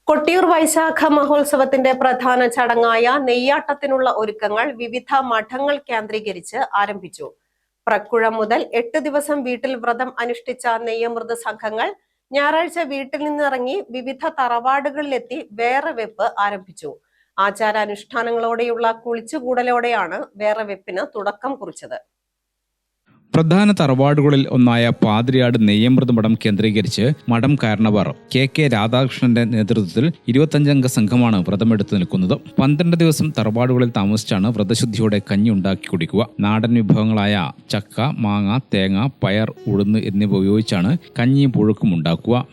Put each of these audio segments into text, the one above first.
കൊട്ടിയൂർ വൈശാഖ മഹോത്സവത്തിന്റെ പ്രധാന ചടങ്ങായ നെയ്യാട്ടത്തിനുള്ള ഒരുക്കങ്ങൾ വിവിധ മഠങ്ങൾ കേന്ദ്രീകരിച്ച് ആരംഭിച്ചു. പ്രക്കുഴ മുതൽ 8 ദിവസം വീട്ടിൽ വ്രതം അനുഷ്ഠിച്ച നെയ്യമൃത് സംഘങ്ങൾ ഞായറാഴ്ച വീട്ടിൽ നിന്നിറങ്ങി വിവിധ തറവാടുകളിലെത്തി വേറെ വെപ്പ് ആരംഭിച്ചു. ആചാരാനുഷ്ഠാനങ്ങളോടെയുള്ള കുളിച്ചുകൂടലോടെയാണ് വേറെ വെപ്പിന് തുടക്കം കുറിച്ചത്. പ്രധാന തറവാടുകളിൽ ഒന്നായ പാതിരിയാട് നെയ്യമൃത് മഠം കേന്ദ്രീകരിച്ച് മഠം കാരണവർ കെ രാധാകൃഷ്ണന്റെ നേതൃത്വത്തിൽ 25-അംഗ സംഘമാണ് വ്രതമെടുത്തു നിൽക്കുന്നത്. 12 ദിവസം തറവാടുകളിൽ താമസിച്ചാണ് വ്രതശുദ്ധിയോടെ കഞ്ഞി ഉണ്ടാക്കി കുടിക്കുക. നാടൻ വിഭവങ്ങളായ ചക്ക, മാങ്ങ, തേങ്ങ, പയർ, ഉഴുന്ന് എന്നിവ ഉപയോഗിച്ചാണ് കഞ്ഞിയും പുഴുക്കും ഉണ്ടാക്കുക.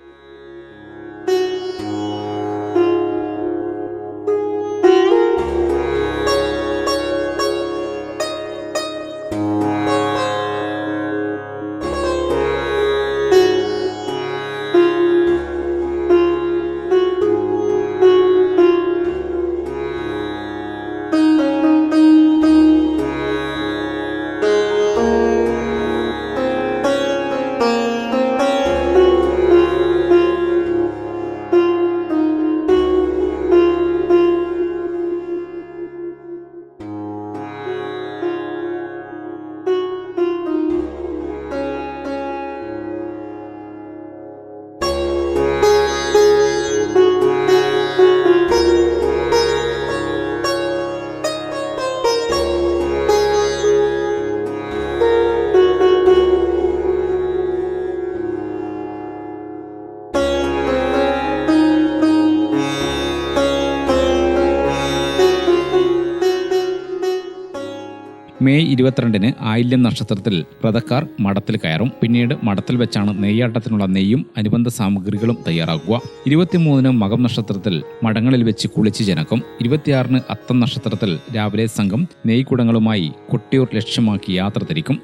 മെയ് 22-ന് ആയില്യം നക്ഷത്രത്തിൽ വ്രതക്കാർ മഠത്തിൽ കയറും. പിന്നീട് മഠത്തിൽ വെച്ചാണ് നെയ്യാട്ടത്തിനുള്ള നെയ്യും അനുബന്ധ സാമഗ്രികളും തയ്യാറാക്കുക. 23-ന് മകം നക്ഷത്രത്തിൽ മഠങ്ങളിൽ വെച്ച് കുളിച്ച് ജനക്കും. 26-ന് അത്തം നക്ഷത്രത്തിൽ രാവിലെ സംഘം നെയ്ക്കുടങ്ങളുമായി കൊട്ടിയൂർ ലക്ഷ്യമാക്കി യാത്ര തിരിക്കും.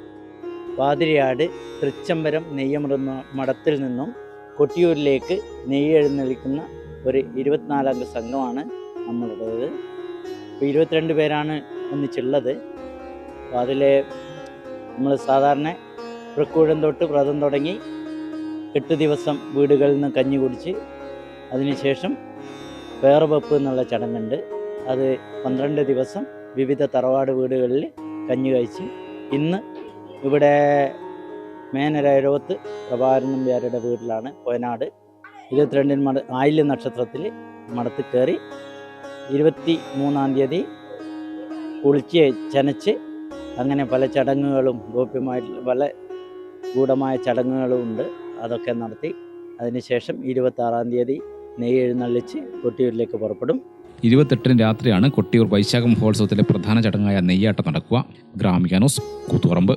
പാതിരിയാട് തൃച്ചംബരം നെയ്യമൃത് മഠത്തിൽ നിന്നും കൊട്ടിയൂരിലേക്ക് നെയ്യ് എഴുന്നള്ളിക്കുന്ന ഒരു 24-അംഗ സംഘമാണ് നമ്മളുടേത്. ഇപ്പോൾ 22 പേരാണ് ഒന്നിച്ചുള്ളത്. അപ്പോൾ അതിൽ നമ്മൾ സാധാരണ പ്രക്കൂഴം തൊട്ട് വ്രതം തുടങ്ങി 8 ദിവസം വീടുകളിൽ നിന്ന് കഞ്ഞി കുടിച്ച് അതിനുശേഷം വേറെ വെപ്പ് എന്നുള്ള ചടങ്ങുണ്ട്. അത് 12 ദിവസം വിവിധ തറവാട് വീടുകളിൽ കഞ്ഞി കഴിച്ച് ഇന്ന് ഇവിടെ മേനരയരോത്ത് പ്രഭാകരൻ നമ്പ്യാരുടെ വീട്ടിലാണ് വയനാട് 22-ന് ആയില്യ നക്ഷത്രത്തിൽ മഠത്തിൽ കയറി 23-ാം തീയതി കുളിച്ച് ചനച്ച് അങ്ങനെ പല ചടങ്ങുകളും ഗോപ്യമായിട്ടുള്ള പല ഗൂഢമായ ചടങ്ങുകളും ഉണ്ട്. അതൊക്കെ നടത്തി അതിനുശേഷം 26-ാം തീയതി നെയ്യ് എഴുന്നള്ളിച്ച് കൊട്ടിയൂരിലേക്ക് പുറപ്പെടും. 28-ന് രാത്രിയാണ് കൊട്ടിയൂർ വൈശാഖ മഹോത്സവത്തിലെ പ്രധാന ചടങ്ങായ നെയ്യാട്ടം നടക്കുക. ഗ്രാമിക ന്യൂസ്, കൂത്തുപറമ്പ്.